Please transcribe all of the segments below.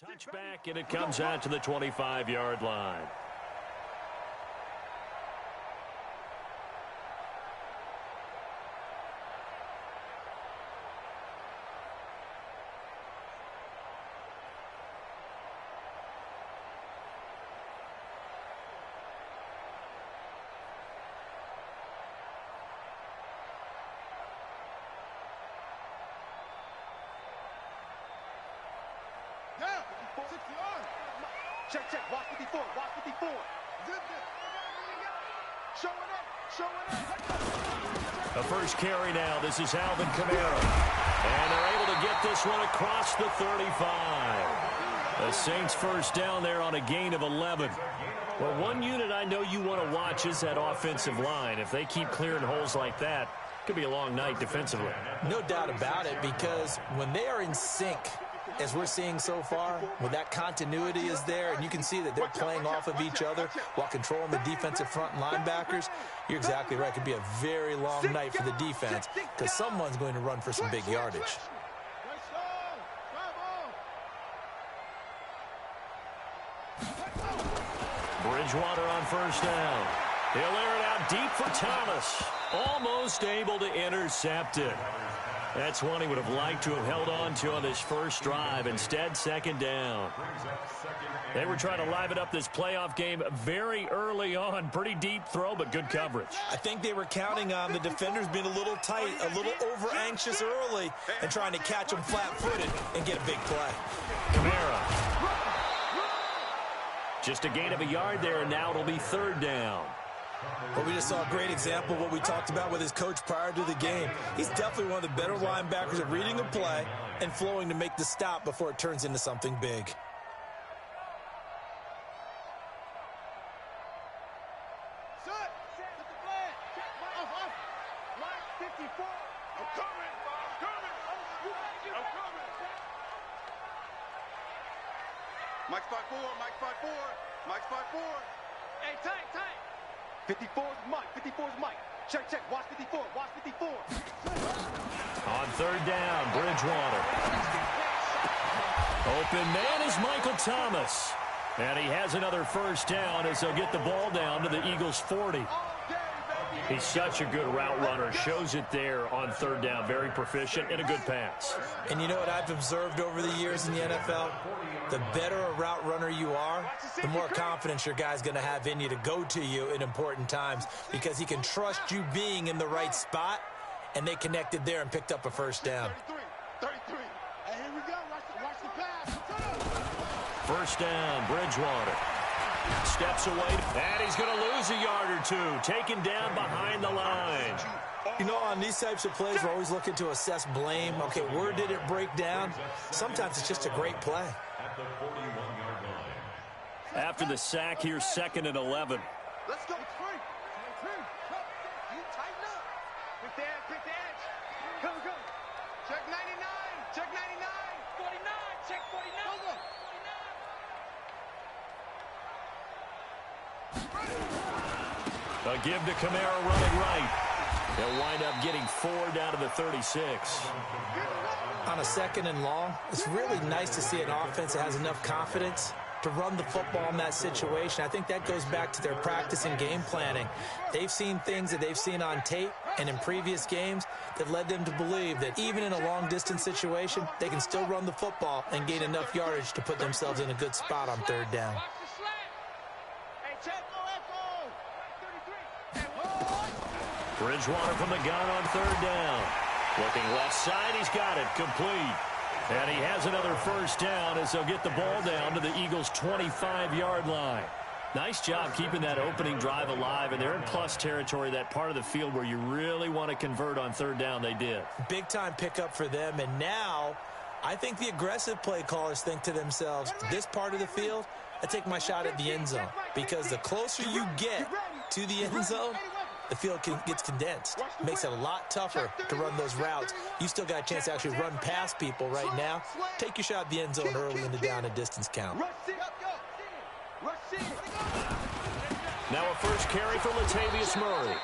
Touchback, and it comes out to the 25-yard line. Check, watch 54, watch 54. The first carry now. This is Alvin Kamara. And they're able to get this one across the 35. The Saints first down there on a gain of 11. Well, one unit I know you want to watch is that offensive line. If they keep clearing holes like that, it could be a long night defensively. No doubt about it, because when they are in sync, as we're seeing so far, when that continuity is there, and you can see that they're playing off of each other while controlling the defensive front and linebackers, you're exactly right. It could be a very long night for the defense because someone's going to run for some big yardage. Bridgewater on first down. He'll air it out deep for Thomas. Almost able to intercept it. That's one he would have liked to have held on to on this first drive. Instead, second down. They were trying to liven up this playoff game very early on. Pretty deep throw, but good coverage. I think they were counting on the defenders being a little tight, a little over-anxious early, and trying to catch them flat-footed and get a big play. Kamara. Just a gain of a yard there, and now it'll be third down. Well, we just saw a great example of what we talked about with his coach prior to the game. He's definitely one of the better linebackers at reading a play and flowing to make the stop before it turns into something big. Mike's 5-4, Mike's 5-4, Mike's 5-4. Hey, tight. 54 is Mike, 54 is Mike. Check, watch 54, watch 54. On third down, Bridgewater. Open man is Michael Thomas. And he has another first down as they'll get the ball down to the Eagles' 40. He's such a good route runner. Shows it there on third down. Very proficient and a good pass. And you know what I've observed over the years in the NFL? The better a route runner you are, the more confidence your guy's going to have in you to go to you in important times because he can trust you being in the right spot, and they connected there and picked up a first down. 33. Hey, here we go. Watch the pass. First down, Bridgewater. Steps away, and he's going to lose a yard or two. Taken down behind the line. You know, on these types of plays, we're always looking to assess blame. Okay, where did it break down? Sometimes it's just a great play. After the sack, here's second and 11. Let's go. You tighten up. Quick the edge. Come. Check 99. Check 99. 49. Check 49. A give to Kamara running right. They'll wind up getting 4 down to the 36. On a second and long, it's really nice to see an offense that has enough confidence to run the football in that situation. I think that goes back to their practice and game planning. They've seen things that they've seen on tape and in previous games that led them to believe that even in a long-distance situation, they can still run the football and gain enough yardage to put themselves in a good spot on third down. Bridgewater from the gun on third down. Looking left side, he's got it, complete. And he has another first down as they'll get the ball down to the Eagles' 25-yard line. Nice job keeping that opening drive alive, and they're in plus territory, that part of the field where you really want to convert on third down. They did. Big-time pickup for them, and now I think the aggressive play callers think to themselves, this part of the field, I take my shot at the end zone, because the closer you get to the end zone, the field gets condensed. Makes it a lot tougher to run those routes. You still got a chance to actually run past people right now. Take your shot at the end zone early in the down and distance count. Now a first carry for Latavius Murray.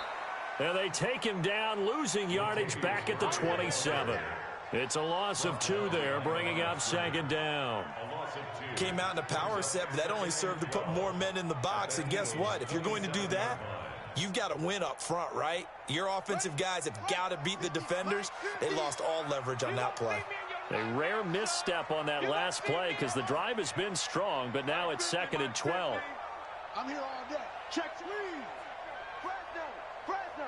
And they take him down, losing yardage back at the 27. It's a loss of 2 there, bringing up second down. Came out in a power set, but that only served to put more men in the box. And guess what? If you're going to do that, you've got to win up front, right? Your offensive guys have got to beat the defenders. They lost all leverage on that play. A rare misstep on that last play because the drive has been strong, but now it's 2nd and 12. I'm here all day. Check screen. Fresno.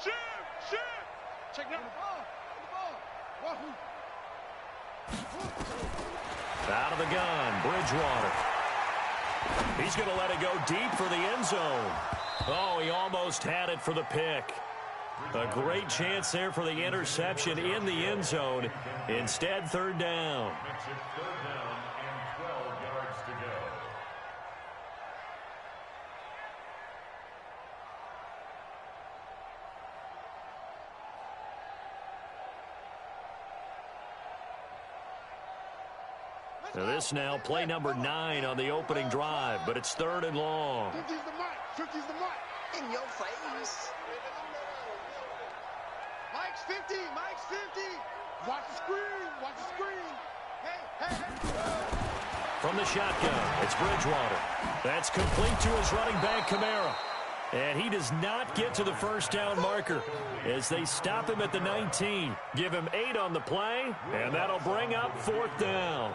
Shift. Check now. Out of the gun, Bridgewater. He's going to let it go deep for the end zone. Oh, he almost had it for the pick. A great chance there for the interception in the end zone. Instead, 3rd down. This now play number 9 on the opening drive, but it's 3rd and long. 50's the mic. In your face. Mike's 50. Watch the screen. Hey. From the shotgun, it's Bridgewater. That's complete to his running back, Kamara. And he does not get to the first down marker as they stop him at the 19. Give him 8 on the play, and that'll bring up 4th down.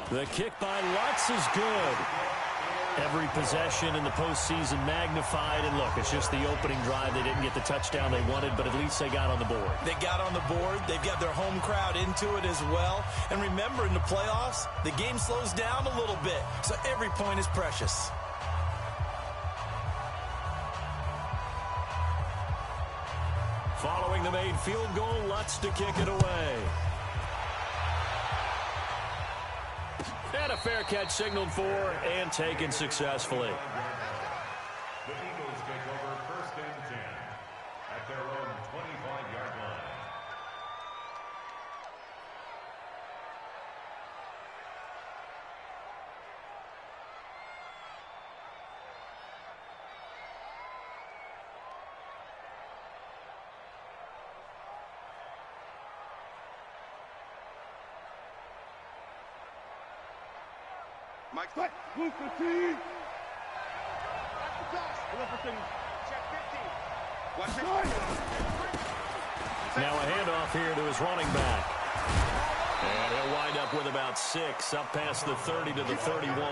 The kick by Lutz is good. Every possession in the postseason magnified. And look, it's just the opening drive. They didn't get the touchdown they wanted, but at least they got on the board. They got on the board. They've got their home crowd into it as well. And remember, in the playoffs, the game slows down a little bit, so every point is precious. Following the made field goal, Lutz to kick it away. And a fair catch signaled for and taken successfully. The Eagles take over 1st and 10 at their own 25-yard line. Mike's back. Move 15. Check 50. Watch it. Now a handoff here to his running back. And he'll wind up with about 6, up past the 30 to the 31.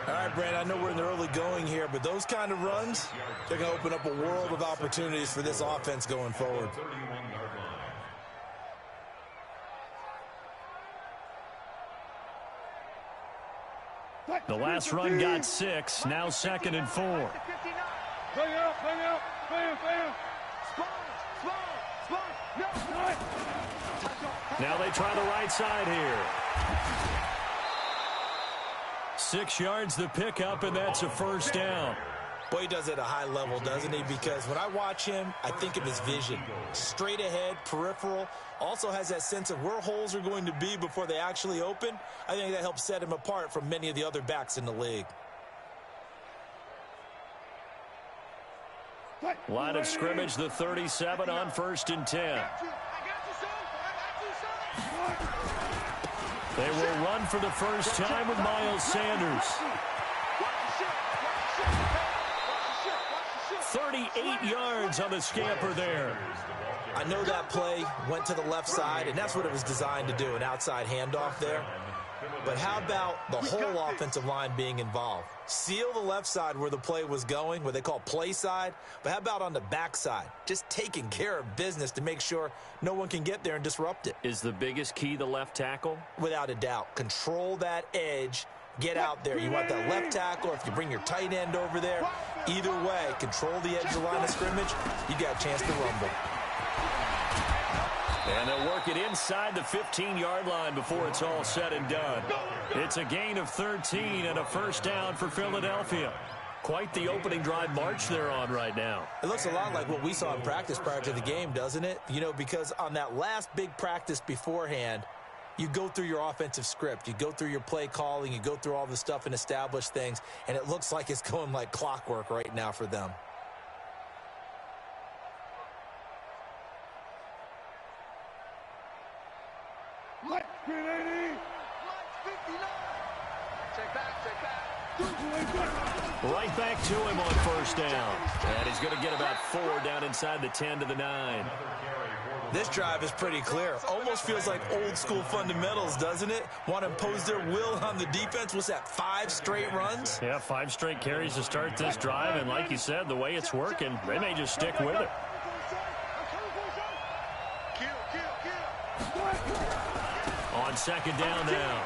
All right, Brand, I know we're in the early going here, but those kind of runs, they're going to open up a world of opportunities for this offense going forward. The last run got 6, now 2nd and 4. Hang out. Now they try the right side here. 6 yards the pickup, and that's a first down. Boy, he does it at a high level, doesn't he? Because when I watch him, I think of his vision. Straight ahead, peripheral. Also has that sense of where holes are going to be before they actually open. I think that helps set him apart from many of the other backs in the league. Line of scrimmage, the 37 on 1st and 10. They will run for the first time with Miles Sanders. 38 yards on the scamper there. I know that play went to the left side, and that's what it was designed to do, an outside handoff there. But how about the whole offensive line being involved? Seal the left side where the play was going, what they call play side. But how about on the back side? Just taking care of business to make sure no one can get there and disrupt it. Is the biggest key the left tackle? Without a doubt. Control that edge. Get out there. You want that left tackle, if you bring your tight end over there. Either way, control the edge of the line of scrimmage. You got a chance to rumble. And they'll work it inside the 15-yard line before it's all said and done. It's a gain of 13 and a first down for Philadelphia. Quite the opening drive march they're on right now. It looks a lot like what we saw in practice prior to the game, doesn't it? You know, because on that last big practice beforehand, you go through your offensive script. You go through your play calling. You go through all the stuff and establish things. And it looks like it's going like clockwork right now for them. Mike, green 80. Mike, 59. Check back. Right back to him on first down. And he's going to get about 4 down inside the 10 to the 9. This drive is pretty clear. Almost feels like old school fundamentals, doesn't it? Want to impose their will on the defense. What's that, 5 straight runs? Yeah, 5 straight carries to start this drive. And like you said, the way it's working, they may just stick with it. On second down now,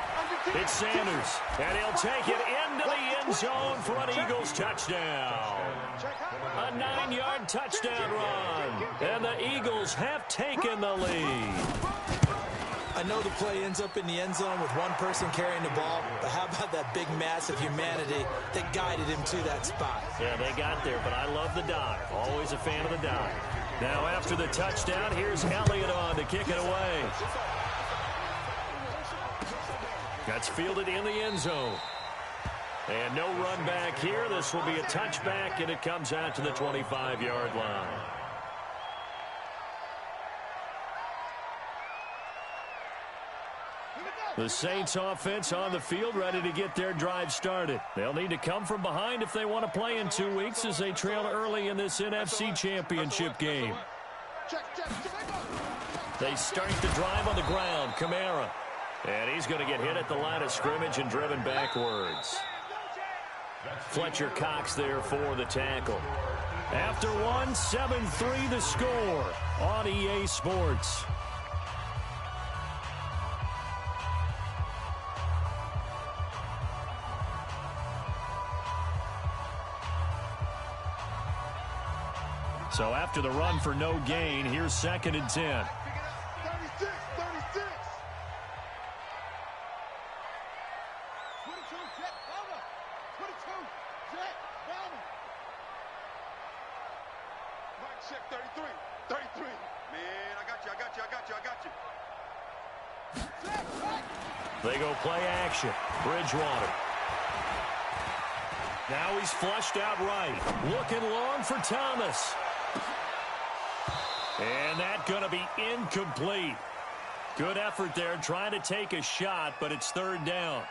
it's Sanders, and he'll take it into the end zone for an Eagles touchdown. A 9-yard touchdown run, and the Eagles have taken the lead. I know the play ends up in the end zone with one person carrying the ball, but how about that big mass of humanity that guided him to that spot? Yeah, they got there, but I love the dive. Always a fan of the dive. Now after the touchdown, here's Elliott on to kick it away. That's fielded in the end zone. And no run back here. This will be a touchback, and it comes out to the 25-yard line. The Saints offense on the field, ready to get their drive started. They'll need to come from behind if they want to play in 2 weeks as they trail early in this NFC Championship game. They start the drive on the ground. Kamara. And he's going to get hit at the line of scrimmage and driven backwards. Fletcher Cox there for the tackle. After one, 7-3 the score on EA Sports. So after the run for no gain, here's 2nd and 10. Check 33. 33. Man, I got you. They go play action. Bridgewater. Now he's flushed out right. Looking long for Thomas. And that's going to be incomplete. Good effort there trying to take a shot, but it's 3rd down.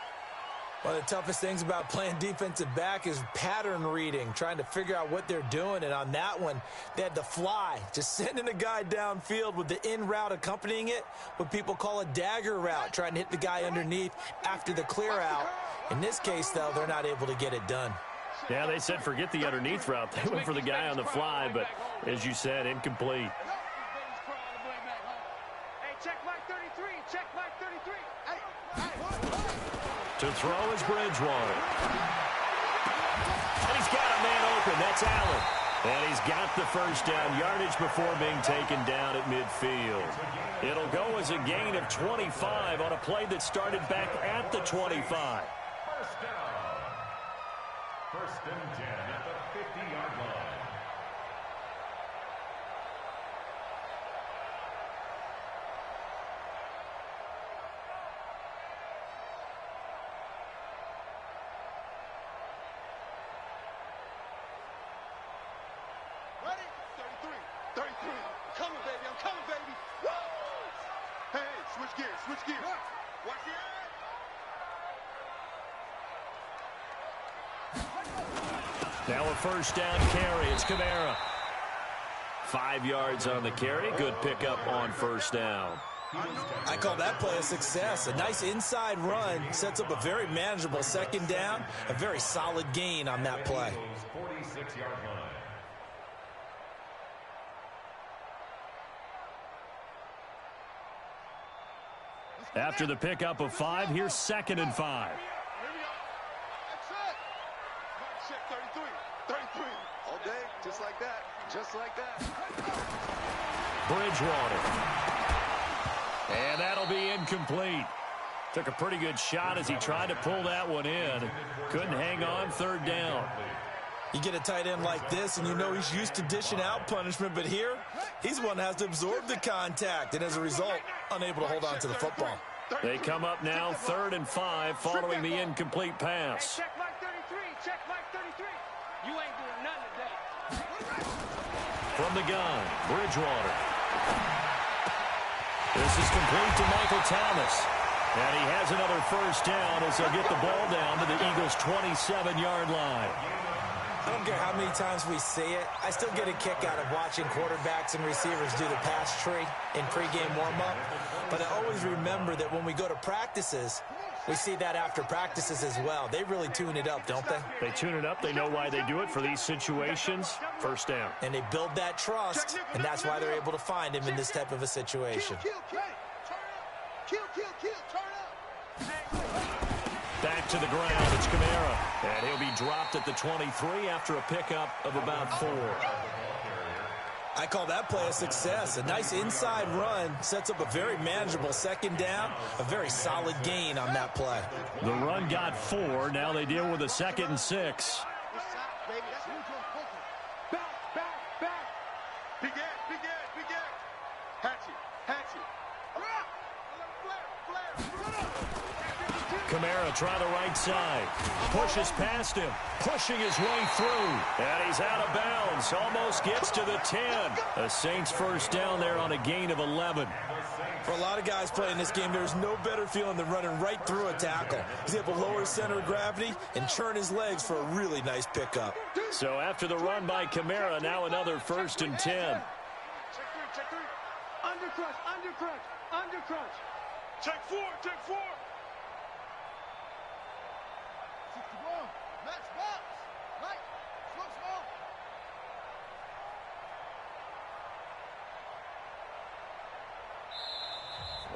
One of the toughest things about playing defensive back is pattern reading, trying to figure out what they're doing. And on that one, they had to fly, just sending a guy downfield with the in route accompanying it, what people call a dagger route, trying to hit the guy underneath after the clear out. In this case, though, they're not able to get it done. Yeah, they said forget the underneath route. They went for the guy on the fly, but as you said, incomplete. To throw is Bridgewater. And he's got a man open. That's Allen. And he's got the first down yardage before being taken down at midfield. It'll go as a gain of 25 on a play that started back at the 25. First down. 1st and 10 at the 50-yard line. Ready? 33. 33. Coming, baby. I'm coming, baby. Woo! Hey, switch gears. Watch the eye. Now a first down carry. It's Kamara. 5 yards on the carry. Good pickup on first down. I call that play a success. A nice inside run sets up a very manageable 2nd down. A very solid gain on that play. 46-yard line. After the pickup of 5, here's 2nd and 5. Check 33. 33. All day, just like that. Just like that. Bridgewater. And that'll be incomplete. Took a pretty good shot as he tried to pull that one in. Couldn't hang on. 3rd down. You get a tight end like this, and you know he's used to dishing out punishment, but here, he's the one that has to absorb the contact, and as a result, unable to hold on to the football. They come up now 3rd and 5 following the incomplete pass. Check Mike 33. Check Mike 33. You ain't doing nothing today. From the gun, Bridgewater. This is complete to Michael Thomas. And he has another first down as they'll get the ball down to the Eagles' 27-yard line. I don't care how many times we see it. I still get a kick out of watching quarterbacks and receivers do the pass tree in pregame warm-up. But I always remember that when we go to practices, we see that after practices as well. They really tune it up, don't they? They tune it up. They know why they do it for these situations. First down. And they build that trust, and that's why they're able to find him in this type of a situation. Back to the ground, it's Kamara. And he'll be dropped at the 23 after a pickup of about 4. I call that play a success. A nice inside run sets up a very manageable second down, a very solid gain on that play. The run got 4. Now they deal with a 2nd and 6. Back. Big Ed. Hatchet. Kamara try the right side. Pushes past him. Pushing his way through. And he's out of bounds. Almost gets to the 10. A Saints first down there on a gain of 11. For a lot of guys playing this game, there's no better feeling than running right through a tackle. He's able to lower his center of gravity and churn his legs for a really nice pickup. So after the run by Kamara, now another 1st and 10. Check three. Undercrunch. Check 4.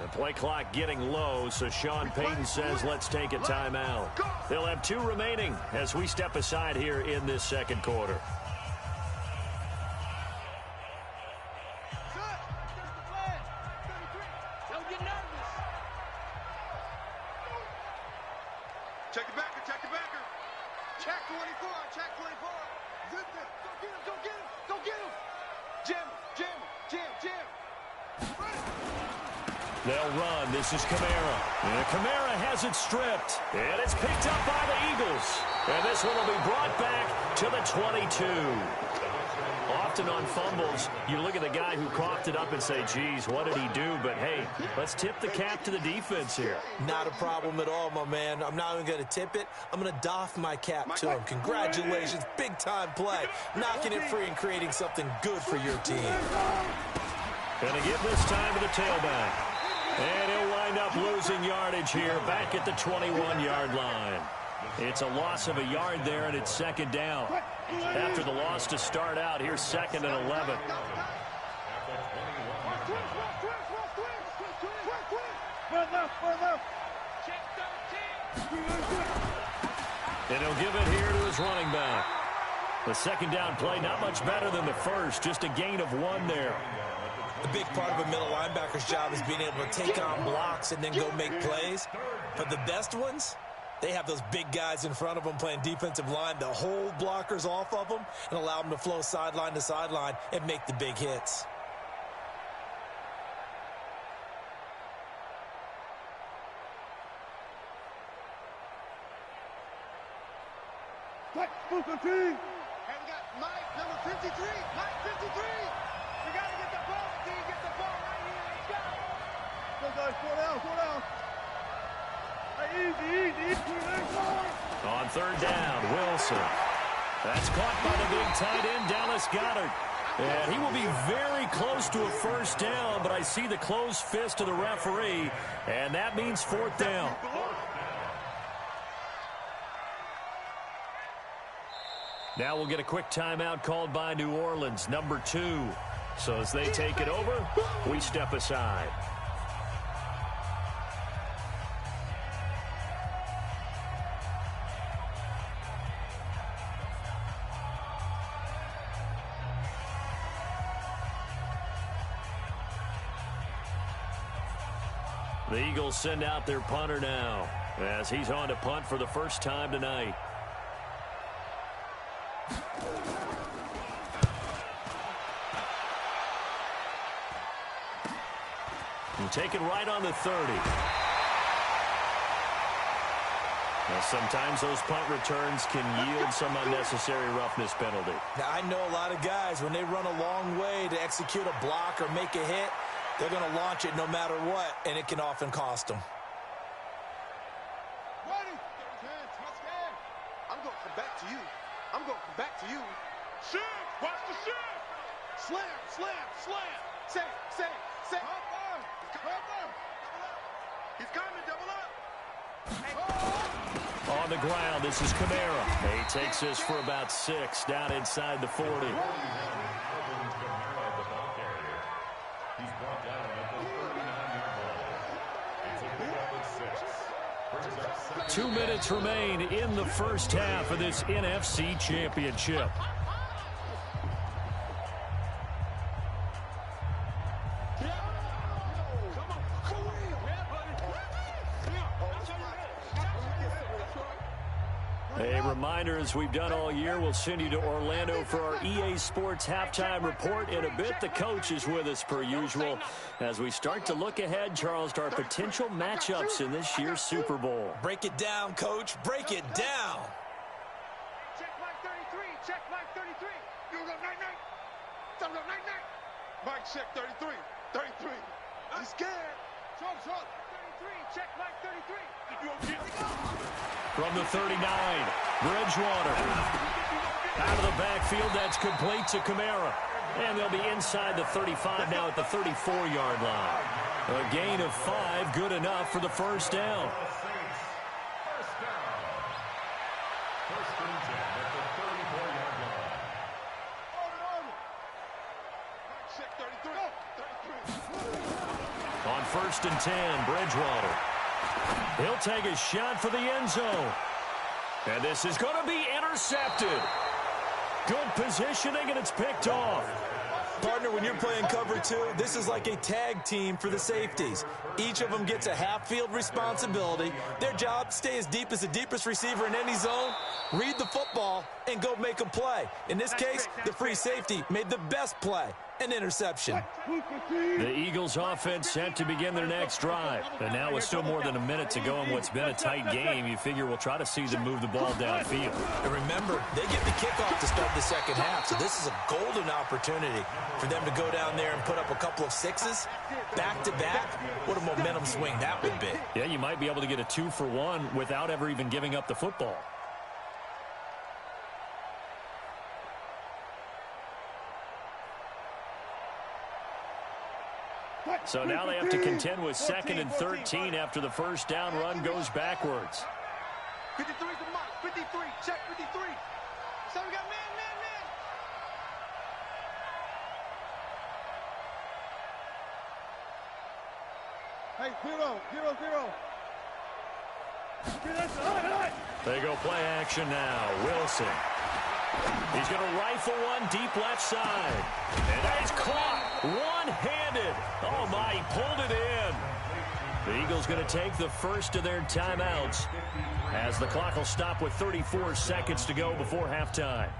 The play clock getting low, so Sean Payton says let's take a timeout. They'll have 2 remaining as we step aside here in this second quarter. Check the backer. Check 24. Go get him. Jam. They'll run. This is Kamara. And Kamara has it stripped. And it's picked up by the Eagles. And this one will be brought back to the 22. Often on fumbles, you look at the guy who coughed it up and say, geez, what did he do? But, hey, let's tip the cap to the defense here. Not a problem at all, my man. I'm not even going to tip it. I'm going to doff my cap to him. Congratulations. Big-time play. Knocking it free and creating something good for your team. Going to give this time to the tailback. And he'll wind up losing yardage here back at the 21-yard line. It's a loss of a yard there, and it's 2nd down. After the loss to start out, here's 2nd and 11. And he'll give it here to his running back. The 2nd down play, not much better than the first, just a gain of 1 there. A big part of a middle linebacker's job is being able to take on blocks and then go make plays. But the best ones, they have those big guys in front of them playing defensive line to hold blockers off of them and allow them to flow sideline to sideline and make the big hits. Hey, we got Mike, number 53. Mike, 53. We got to get the ball. Get the ball right here. Let's go. Go, guys. Slow down. Hey, easy. On 3rd down, Wilson. That's caught by the big tight end, Dallas Goedert. And he will be very close to a first down, but I see the closed fist of the referee, and that means 4th down. Now we'll get a quick timeout called by New Orleans, number 2. So as they take it over, we step aside. The Eagles send out their punter now as he's on to punt for the first time tonight. And taken right on the 30. Now, sometimes those punt returns can yield some unnecessary roughness penalty. Now, I know a lot of guys, when they run a long way to execute a block or make a hit, They're going to launch it no matter what, and it can often cost them. Ready. Let's go. I'm going to come back to you. I'm going to come back to you. Shift. Watch the shift. Slam, slam, slam. Say. Cover. He's coming, double up. On the ground, this is Kamara. He takes this for about 6 down inside the 40. Alvin Kamara, the ball carrier. He's brought down at the 39-yard line. It's a pickup of 6. Brings up 7. 2 minutes remain in the first half of this NFC Championship. A reminder, as we've done all year, we'll send you to Orlando for our EA Sports halftime report in a bit. The coach is with us per usual as we start to look ahead, Charles, to our potential matchups in this year's Super Bowl. Break it down, Coach. Break it down. Check Mike 33. Check Mike 33. You go night-night. Tell him night-night. Mike check 33. 33. He's scared. Short. 33. Check Mike 33. If you don't get it, From the 39, Bridgewater. Out of the backfield, that's complete to Kamara. And they'll be inside the 35 now at the 34-yard line. A gain of 5, good enough for the first down. First down. First and 10 at the 34-yard line. Mike check 33. 33. On first and 10, Bridgewater. He'll take a shot for the end zone. And this is going to be intercepted. Good positioning, and it's picked off. Partner, when you're playing cover 2, this is like a tag team for the safeties. Each of them gets a half-field responsibility. Their job, stay as deep as the deepest receiver in any zone, read the football, and go make a play. In this case, the free safety made the best play, an interception. The Eagles offense set to begin their next drive. And now with still more than a minute to go in what's been a tight game, you figure we'll try to see them move the ball downfield. And remember, they get the kickoff to start the second half, so this is a golden opportunity for them to go down there and put up a couple of 6s back-to-back. What a momentum swing that would be. Yeah, you might be able to get a 2-for-1 without ever even giving up the football. So now they have to contend with 2nd and 13 after the first down run goes backwards. 53 to Mike. 53. Check 53. So we got man. Hey, 0. They go play action now. Wilson. He's going to rifle one deep left side. And that's caught one-handed. Oh, my, he pulled it in. The Eagles going to take the first of their timeouts as the clock will stop with 34 seconds to go before halftime.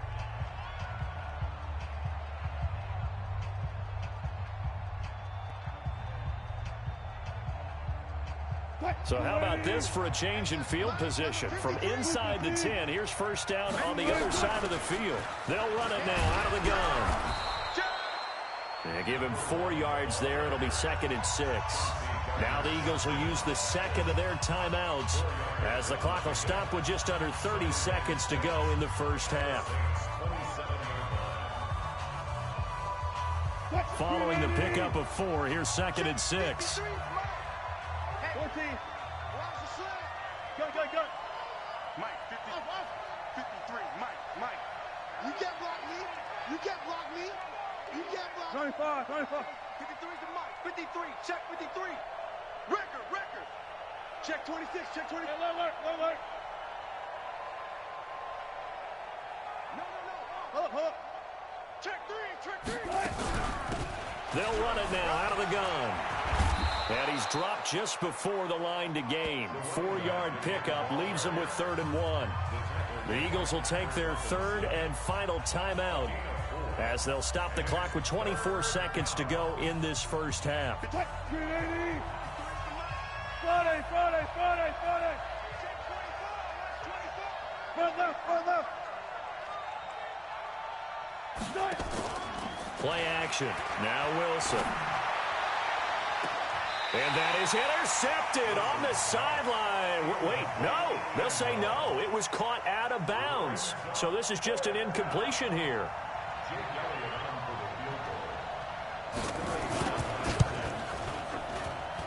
So how about this for a change in field position? From inside the 10, here's first down on the other side of the field. They'll run it now out of the gun. They give him 4 yards there. It'll be 2nd and 6. Now the Eagles will use the second of their timeouts as the clock will stop with just under 30 seconds to go in the first half. Following the pickup of 4, here's 2nd and 6. 14. Go. Mike, 53. Mike. You can't block me. You can't block me. 25. 53 to Mike. 53. Check 53. Record. Check 26. Check 20. Look. No. Hold up. Check 3. They'll run it now out of the gun. And he's dropped just before the line to gain. 4-yard pickup leaves him with 3rd and 1. The Eagles will take their 3rd and final timeout as they'll stop the clock with 24 seconds to go in this first half. 380. 40. Front left. Play action. Now Wilson. And that is intercepted on the sideline. Wait, no. They'll say no. It was caught out of bounds. So this is just an incompletion here.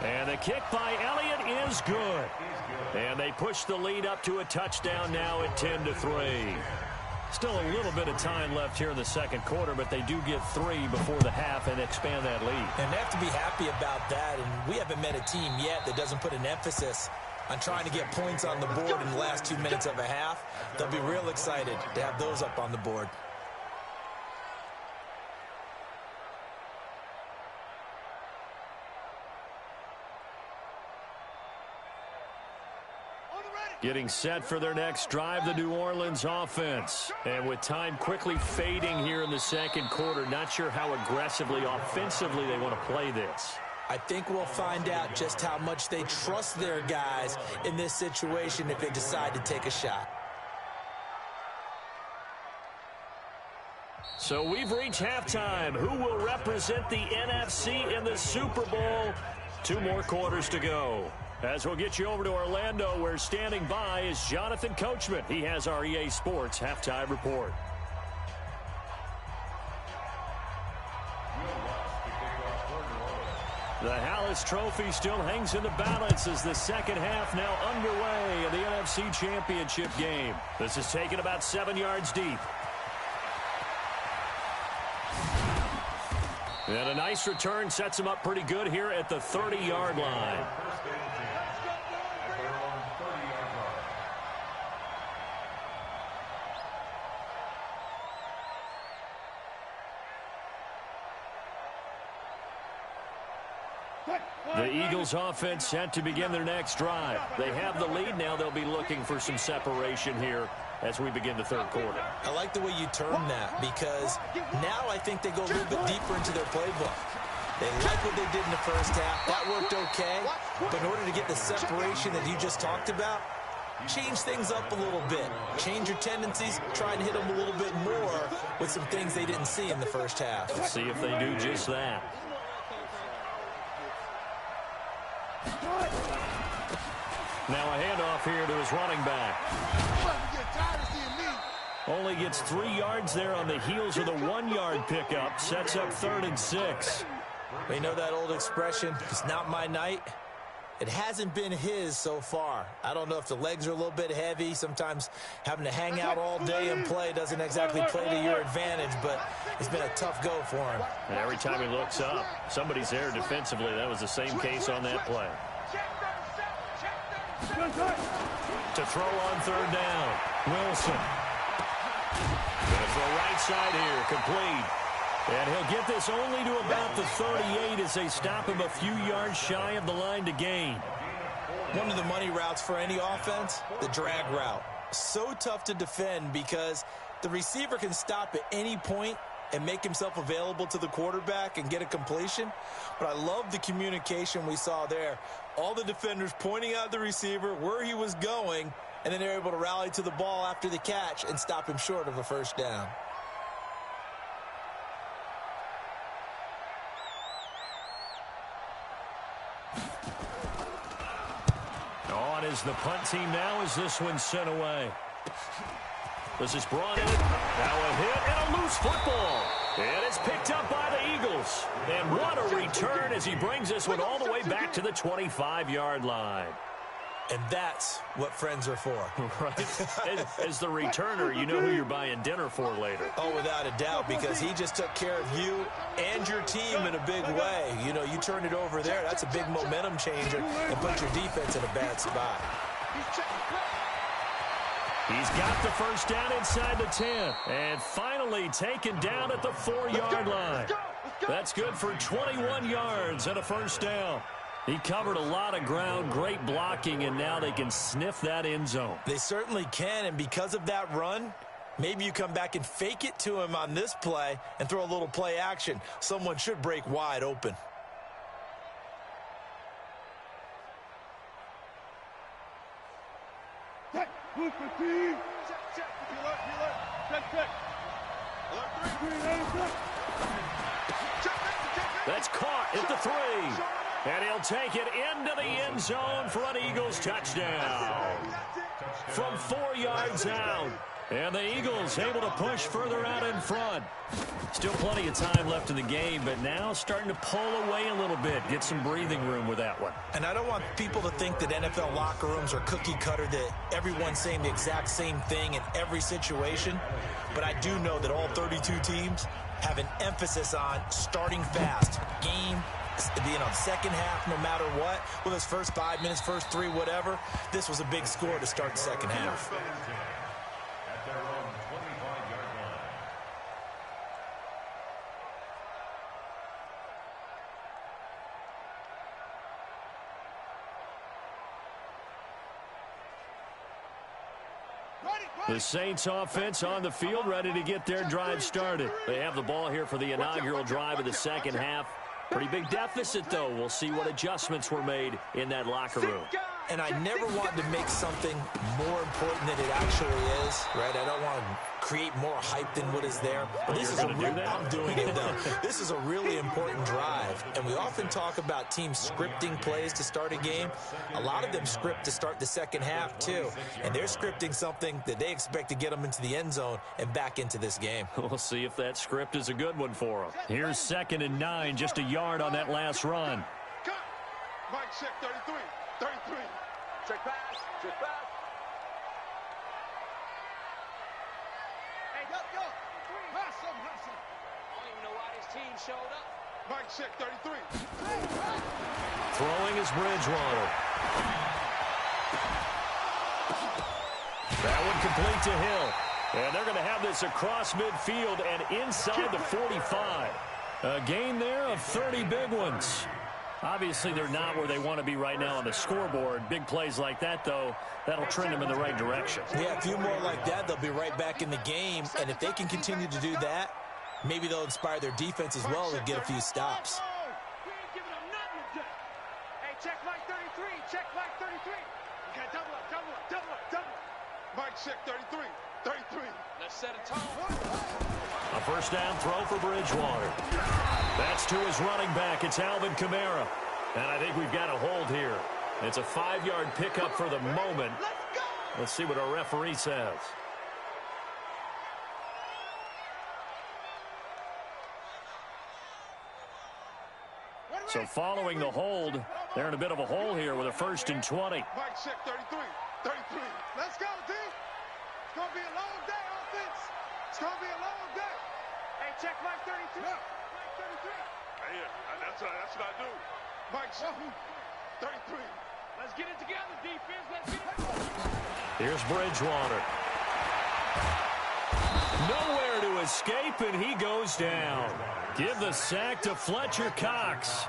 And the kick by Elliott is good. And they push the lead up to a touchdown now at 10-3. Still a little bit of time left here in the second quarter, but they do get 3 before the half and expand that lead. And they have to be happy about that. And we haven't met a team yet that doesn't put an emphasis on trying to get points on the board in the last 2 minutes of a half. They'll be real excited to have those up on the board. Getting set for their next drive, the New Orleans offense. And with time quickly fading here in the second quarter, not sure how aggressively, offensively they want to play this. I think we'll find out just how much they trust their guys in this situation if they decide to take a shot. So we've reached halftime. Who will represent the NFC in the Super Bowl? 2 more quarters to go. As we'll get you over to Orlando, where standing by is Jonathan Coachman. He has our EA Sports Halftime Report. The Hallis Trophy still hangs in the balance as the second half now underway in the NFC Championship game. This is taken about 7 yards deep. And a nice return sets him up pretty good here at the 30-yard line. The Eagles offense set to begin their next drive. They have the lead now. They'll be looking for some separation here as we begin the third quarter. I like the way you term that, because now I think they go a little bit deeper into their playbook. They like what they did in the first half. That worked okay. But in order to get the separation that you just talked about, change things up a little bit. Change your tendencies. Try and hit them a little bit more with some things they didn't see in the first half. Let's see if they do just that. Now a handoff here to his running back. Only gets 3 yards there on the heels of the 1-yard pickup. Sets up 3rd and 6. We know that old expression, it's not my night. It hasn't been his so far. I don't know if the legs are a little bit heavy. Sometimes having to hang out all day and play doesn't exactly play to your advantage, but it's been a tough go for him. And every time he looks up, somebody's there defensively. That was the same case on that play. To throw on 3rd down, Wilson. Gonna throw right side here, complete. And he'll get this only to about the 38 as they stop him a few yards shy of the line to gain. One of the money routes for any offense, the drag route. So tough to defend because the receiver can stop at any point and make himself available to the quarterback and get a completion. But I love the communication we saw there. All the defenders pointing out the receiver, where he was going, and then they're able to rally to the ball after the catch and stop him short of a first down. On is the punt team now as this one's sent away. This is brought in. Now a hit and a loose football. And it's picked up by the Eagles. And what a return as he brings this one all the way back to the 25-yard line. And that's what friends are for. Right. As the returner, you know who you're buying dinner for later. Oh, without a doubt, because he just took care of you and your team in a big way. You know, you turned it over there. That's a big momentum changer and put your defense in a bad spot. He's got the first down inside the 10. And finally taken down at the 4-yard line. That's good for 21 yards and a first down. He covered a lot of ground, great blocking, and now they can sniff that end zone. They certainly can, and because of that run, maybe you come back and fake it to him on this play and throw a little play action. Someone should break wide open. That's caught at the 3. And he'll take it into the end zone for an Eagles touchdown. From 4 yards out. And the Eagles able to push further out in front. Still plenty of time left in the game, but now starting to pull away a little bit. Get some breathing room with that one. And I don't want people to think that NFL locker rooms are cookie cutter, that everyone's saying the exact same thing in every situation. But I do know that all 32 teams have an emphasis on starting fast. Second half, no matter what, whether it's first 5 minutes, first 3, whatever, this was a big score to start the second half. At their own 25-yard line. The Saints offense on the field, ready to get their drive started. They have the ball here for the inaugural drive of the second half. Pretty big deficit, though. We'll see what adjustments were made in that locker room. And I never want to make something more important than it actually is, right? I don't want to create more hype than what is there. But this is I'm doing it, though. This is a really important drive. And we often talk about teams scripting plays to start a game. A lot of them script to start the second half, too. And they're scripting something that they expect to get them into the end zone and back into this game. We'll see if that script is a good one for them. Here's 2nd and 9, just a yard on that last run. Cut. Mike check 33. 33. Check pass. Check pass. Hey, yo. Pass him. I don't even know why this team showed up. Mike check 33. Throwing is Bridgewater. That one complete to Hill. And they're going to have this across midfield and inside the 45. A gain there of 30 big ones. Obviously, they're not where they want to be right now on the scoreboard. Big plays like that, though, that'll trend them in the right direction. Yeah, a few more like that, they'll be right back in the game. And if they can continue to do that, maybe they'll inspire their defense as well and get a few stops. We ain't giving them nothing today. Hey, check Mike 33. Check Mike 33. You got double up. Mike check 33. 33. Let's set a tone. A first down throw for Bridgewater. That's to his running back. It's Alvin Kamara. And I think we've got a hold here. It's a 5-yard pickup for the moment. Let's see what our referee says. So following the hold, they're in a bit of a hole here with a 1st and 20. Mike check 33. 33. Let's go, D. It's going to be a long day, offense. It's going to be a long day. Hey, check Mike 33. Yeah. Mike 33. Hey, that's what I do. Mike 33. Let's get it together, defense. Let's get it. Here's Bridgewater. Nowhere to escape, and he goes down. Give the sack to Fletcher Cox.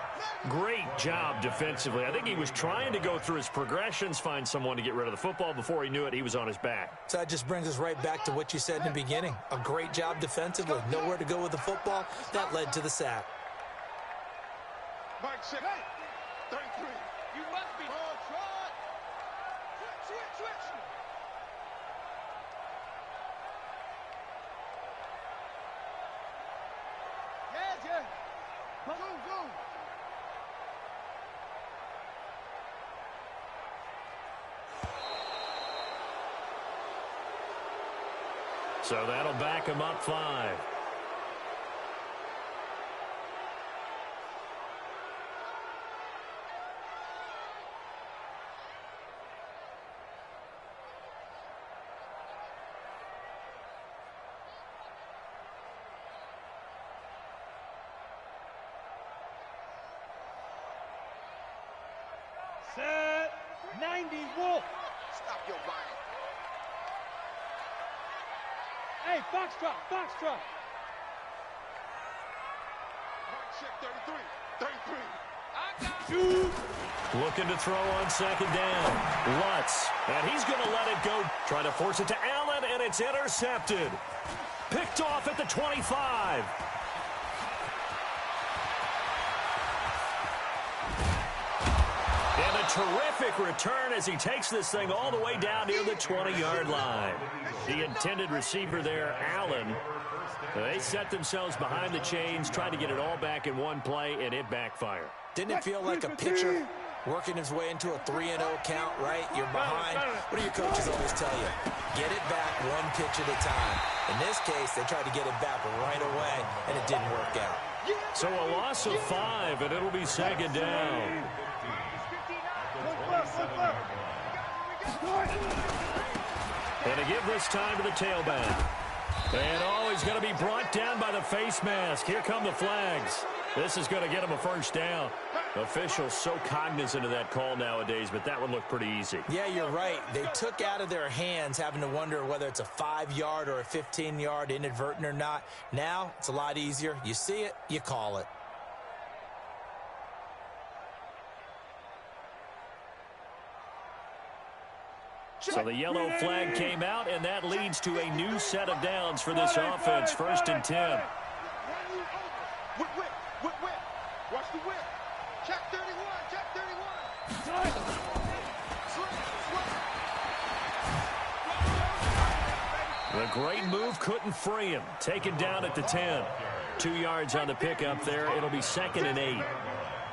Great job defensively. I think he was trying to go through his progressions, find someone to get rid of the football. Before he knew it, he was on his back. So that just brings us right back to what you said in the beginning. A great job defensively. Nowhere to go with the football. That led to the sack. Mike check 33. You must be. Oh, try. Switch. Yeah. Go. So that'll back him up 5. Set 90 Wolf. Stop your body. Hey, Foxtrot. Mike check 33. 33. I got you. Looking to throw on 2nd down. Lutz. And he's going to let it go. Trying to force it to Allen, and it's intercepted. Picked off at the 25. And a terrific return as he takes this thing all the way down near the 20-yard line. The intended receiver there, Allen. They set themselves behind the chains, tried to get it all back in one play, and it backfired. Didn't it feel like a pitcher working his way into a 3-0 count, right? You're behind. What do your coaches always tell you? Get it back one pitch at a time. In this case, they tried to get it back right away, and it didn't work out. So a loss of 5, and it'll be second down. And to give this time to the tailback. And he's going to be brought down by the face mask. Here come the flags. This is going to get him a first down. Officials so cognizant of that call nowadays, but that one looked pretty easy. Yeah, you're right. They took out of their hands having to wonder whether it's a 5-yard or a 15-yard, inadvertent or not. Now, it's a lot easier. You see it, you call it. So the yellow flag came out, and that leads to a new set of downs for this offense. 1st and 10. Whip. Watch the whip. Check 31. The great move couldn't free him. Taken down at the 10. 2 yards on the pickup there. It'll be 2nd and 8.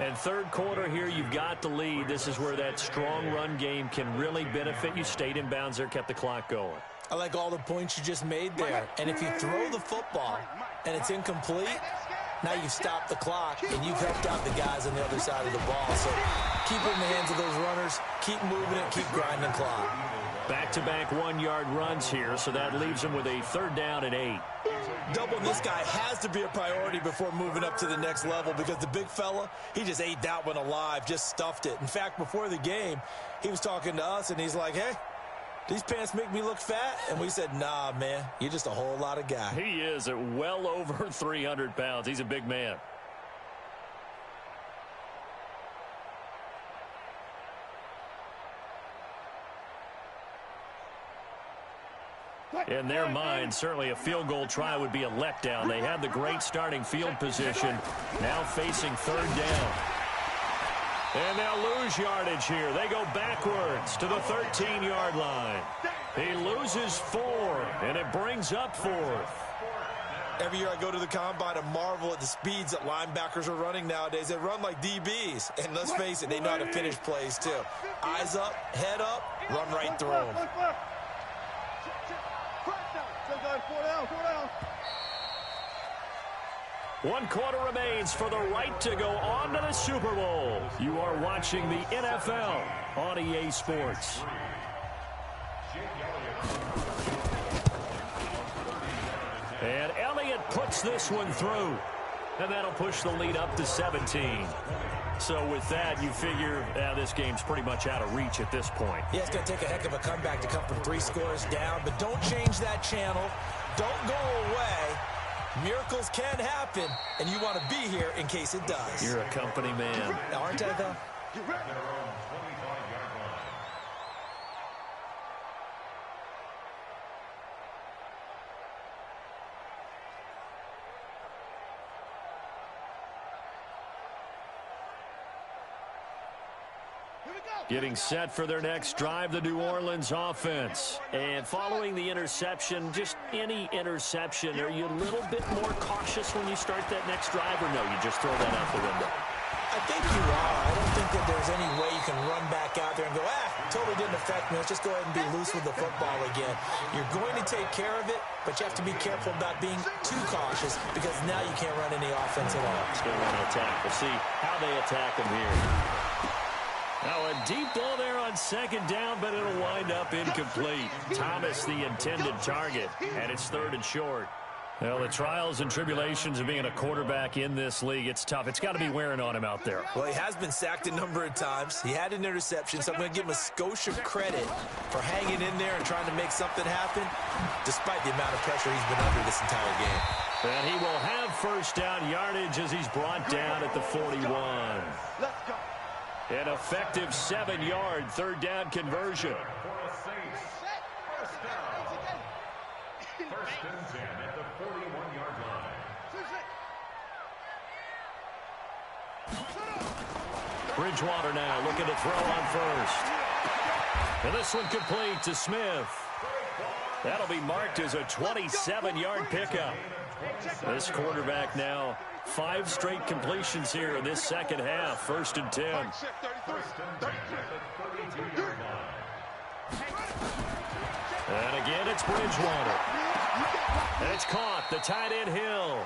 And third quarter here, you've got the lead. This is where that strong run game can really benefit you. Stayed in bounds there, kept the clock going. I like all the points you just made there. And if you throw the football and it's incomplete, now you've stopped the clock and you've helped out the guys on the other side of the ball. So keep it in the hands of those runners, keep moving it, keep grinding the clock. Back-to-back 1-yard runs here, so that leaves them with a 3rd down and 8. Doubling this guy has to be a priority before moving up to the next level because the big fella, he just ate that one alive, just stuffed it. In fact, before the game, he was talking to us, and he's like, hey, these pants make me look fat? And we said, nah, man, you're just a whole lot of guy. He is at well over 300 pounds. He's a big man. In their mind, certainly a field goal try would be a letdown. They had the great starting field position, now facing 3rd down. And they'll lose yardage here. They go backwards to the 13-yard line. He loses 4, and it brings up 4th. Every year I go to the combine and marvel at the speeds that linebackers are running nowadays. They run like DBs. And let's face it, they know how to finish plays too. Eyes up, head up, run right through them. 1 quarter remains for the right to go on to the Super Bowl. You are watching the NFL on EA Sports. And Elliott puts this one through. And that'll push the lead up to 17. So with that, you figure this game's pretty much out of reach at this point. Yeah, it's going to take a heck of a comeback to come from 3 scores down. But don't change that channel. Don't go away. Miracles can happen, and you want to be here in case it does. You're a company man. Aren't I, though? Getting set for their next drive, the New Orleans offense. And following the interception, just any interception, are you a little bit more cautious when you start that next drive, or no, you just throw that out the window? I think you are. I don't think that there's any way you can run back out there and go, totally didn't affect me. Let's just go ahead and be loose with the football again. You're going to take care of it, but you have to be careful about being too cautious because now you can't run any offense at all. Still want to attack. We'll see how they attack him here. Now a deep ball there on 2nd down, but it'll wind up incomplete. Thomas the intended target, and it's 3rd and short. Well, the trials and tribulations of being a quarterback in this league, it's tough. It's got to be wearing on him out there. Well, he has been sacked a number of times. He had an interception, so I'm going to give him a skosh of credit for hanging in there and trying to make something happen, despite the amount of pressure he's been under this entire game. And he will have 1st down yardage as he's brought down at the 41. Let's go. An effective 7-yard 3rd down conversion. First and 10 at the 41-yard line. Bridgewater now looking to throw on first. And this one complete to Smith. That'll be marked as a 27-yard pickup. This quarterback now 5 straight completions here in this second half. 1st and 10. And again, it's Bridgewater. And it's caught. The tight end Hill.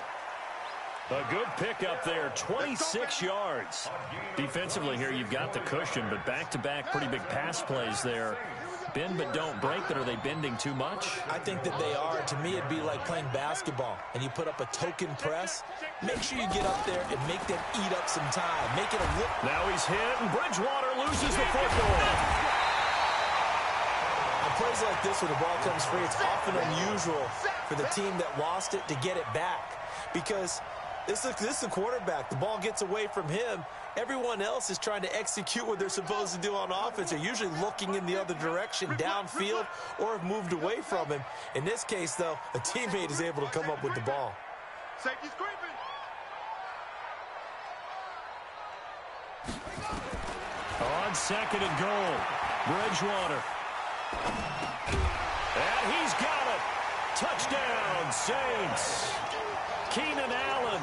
A good pickup there, 26 yards. Defensively here, you've got the cushion, but back-to-back pretty big pass plays there. Bend but don't break, but are they bending too much? I think that they are. To me, it'd be like playing basketball, and you put up a token press. Make sure you get up there and make them eat up some time. Make it a look. Now he's hit, and Bridgewater loses the football. On plays like this, when the ball comes free, it's often unusual for the team that lost it to get it back. Because this is a quarterback. The ball gets away from him. Everyone else is trying to execute what they're supposed to do on offense. They're usually looking in the other direction, downfield, or have moved away from him. In this case, though, a teammate is able to come up with the ball. Safety's creeping. On 2nd and goal, Bridgewater. And he's got it. Touchdown, Saints. Keenan Allen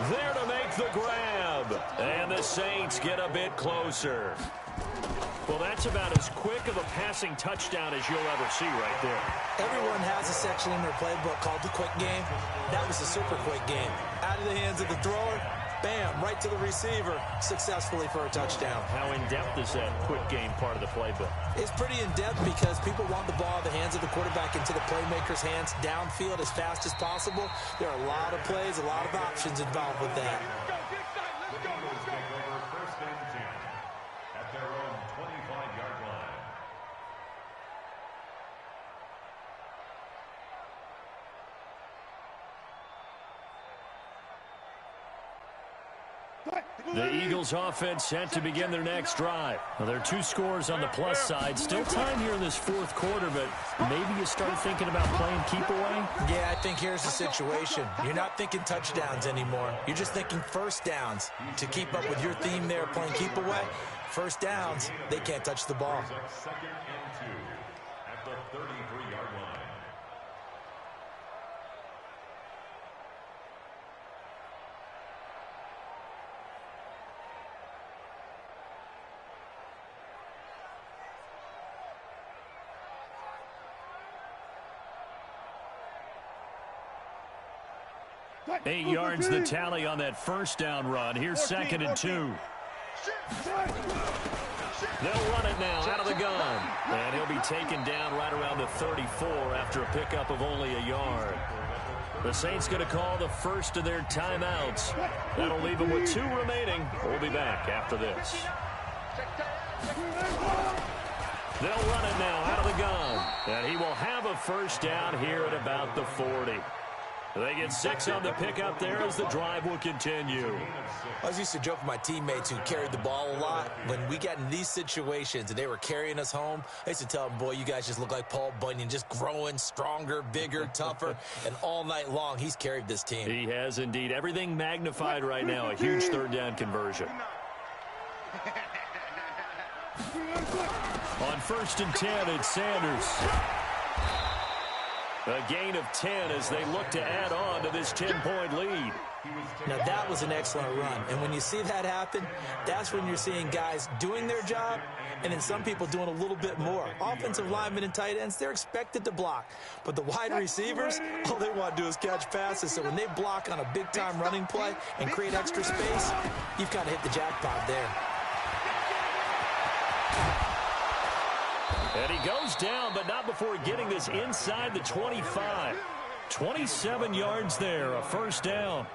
there to make the grab. And the Saints get a bit closer. Well, that's about as quick of a passing touchdown as you'll ever see right there. Everyone has a section in their playbook called the quick game. That was a super quick game. Out of the hands of the thrower, bam, right to the receiver, successfully for a touchdown. How in-depth is that quick game part of the playbook? It's pretty in-depth because people want the ball in the hands of the quarterback into the playmaker's hands downfield as fast as possible. There are a lot of plays, a lot of options involved with that. Eagles take over 1st and 10 at their own 25-yard line. The Eagles offense set to begin their next drive. Well, there are 2 scores on the plus side. Still time here in this 4th quarter, but maybe you start thinking about playing keep away? Yeah, I think here's the situation. You're not thinking touchdowns anymore. You're just thinking first downs. To keep up with your theme there, playing keep away, first downs, they can't touch the ball. 2nd and 2 at the 33-yard line. Eight yards the tally on that first down run. Here's 2nd and 2. They'll run it now out of the gun. And he'll be taken down right around the 34 after a pickup of only a yard. The Saints going to call the first of their timeouts. That'll leave them with 2 remaining. We'll be back after this. They'll run it now out of the gun. And he will have a first down here at about the 40. They get 6 on the pickup there as the drive will continue. I used to joke with my teammates who carried the ball a lot. When we got in these situations and they were carrying us home, I used to tell them, boy, you guys just look like Paul Bunyan, just growing stronger, bigger, tougher. And all night long, he's carried this team. He has indeed. Everything magnified right now. A huge 3rd down conversion. On 1st and 10, it's Sanders. A gain of 10 as they look to add on to this 10-point lead. Now, that was an excellent run. And when you see that happen, that's when you're seeing guys doing their job and then some people doing a little bit more. Offensive linemen and tight ends, they're expected to block. But the wide receivers, all they want to do is catch passes. So when they block on a big-time running play and create extra space, you've kind of hit the jackpot there. And he goes down, but not before getting this inside the 25. 27 yards there, a first down.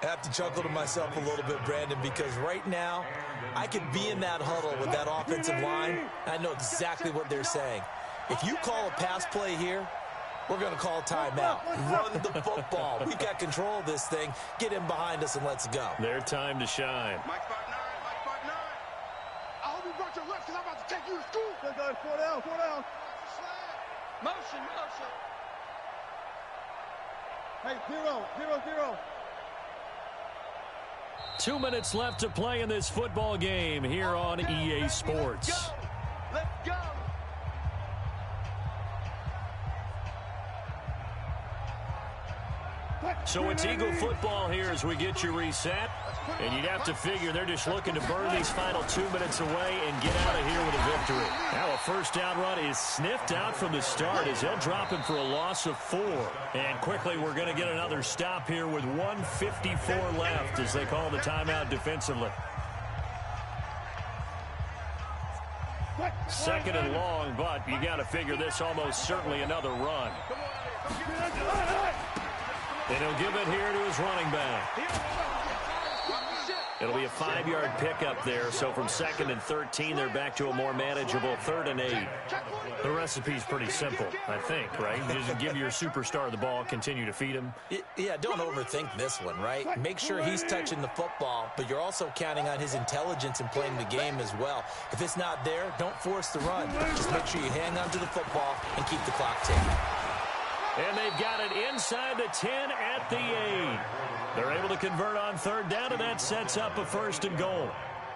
I have to chuckle to myself a little bit, Brandon, because right now I could be in that huddle with that offensive line, and I know exactly what they're saying. If you call a pass play here, we're going to call timeout. Run the football. We've got control of this thing. Get in behind us and let's go. Their time to shine. Mike 5'9", Mike 5'9". I hope you brought your left because I'm about to take you to school. Good, 4 down, 4 down. Motion, motion. Hey, 0, 0, 0. 2 minutes left to play in this football game here on EA Sports. Let's go. So it's Eagle football here as we get you reset. And you'd have to figure they're just looking to burn these final 2 minutes away and get out of here with a victory. Now a first down run is sniffed out from the start as they'll drop him for a loss of 4. And quickly we're going to get another stop here with 1:54 left as they call the timeout defensively. Second and long, but you got to figure this almost certainly another run. And he'll give it here to his running back. It'll be a 5-yard pickup there, so from 2nd and 13, they're back to a more manageable 3rd and 8. The recipe's pretty simple, I think, right? You just give your superstar the ball, continue to feed him. Yeah, don't overthink this one, right? Make sure he's touching the football, but you're also counting on his intelligence in playing the game as well. If it's not there, don't force the run. Just make sure you hang on to the football and keep the clock ticking. And they've got it inside the 10 at the 8. They're able to convert on 3rd down, and that sets up a 1st and goal.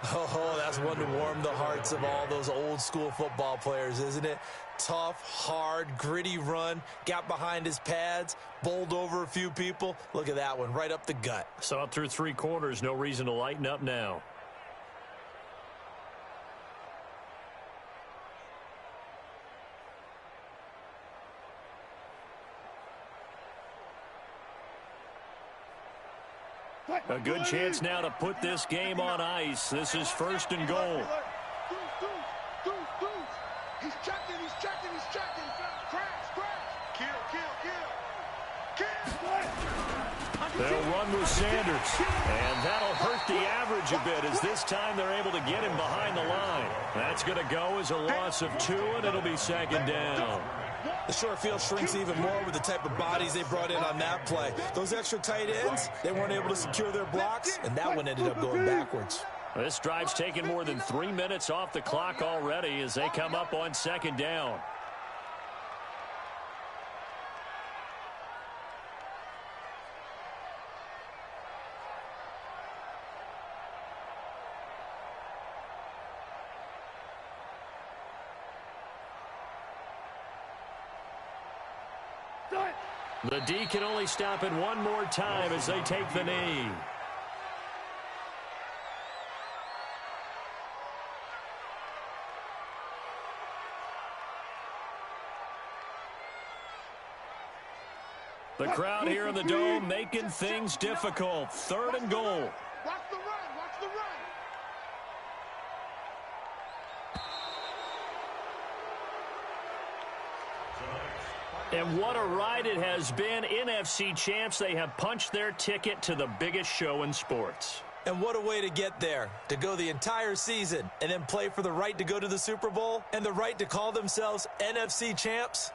Oh, that's one to warm the hearts of all those old-school football players, isn't it? Tough, hard, gritty run, got behind his pads, bowled over a few people. Look at that one, right up the gut. Saw it through 3 quarters, no reason to lighten up now. A good chance now to put this game on ice. This is 1st and goal. He's checking. Crash. Kill. They'll run with Sanders, and that'll hurt the average a bit as this time they're able to get him behind the line. That's going to go as a loss of 2, and it'll be 2nd down. The short field shrinks even more with the type of bodies they brought in on that play. Those extra tight ends, they weren't able to secure their blocks, and that one ended up going backwards. This drive's taken more than 3 minutes off the clock already as they come up on 2nd down. The D can only stop it one more time as they take the knee. The crowd here in the Dome making things difficult. 3rd and goal. Watch the run. And what a ride it has been. NFC champs, they have punched their ticket to the biggest show in sports. And what a way to get there, to go the entire season and then play for the right to go to the Super Bowl and the right to call themselves NFC champs.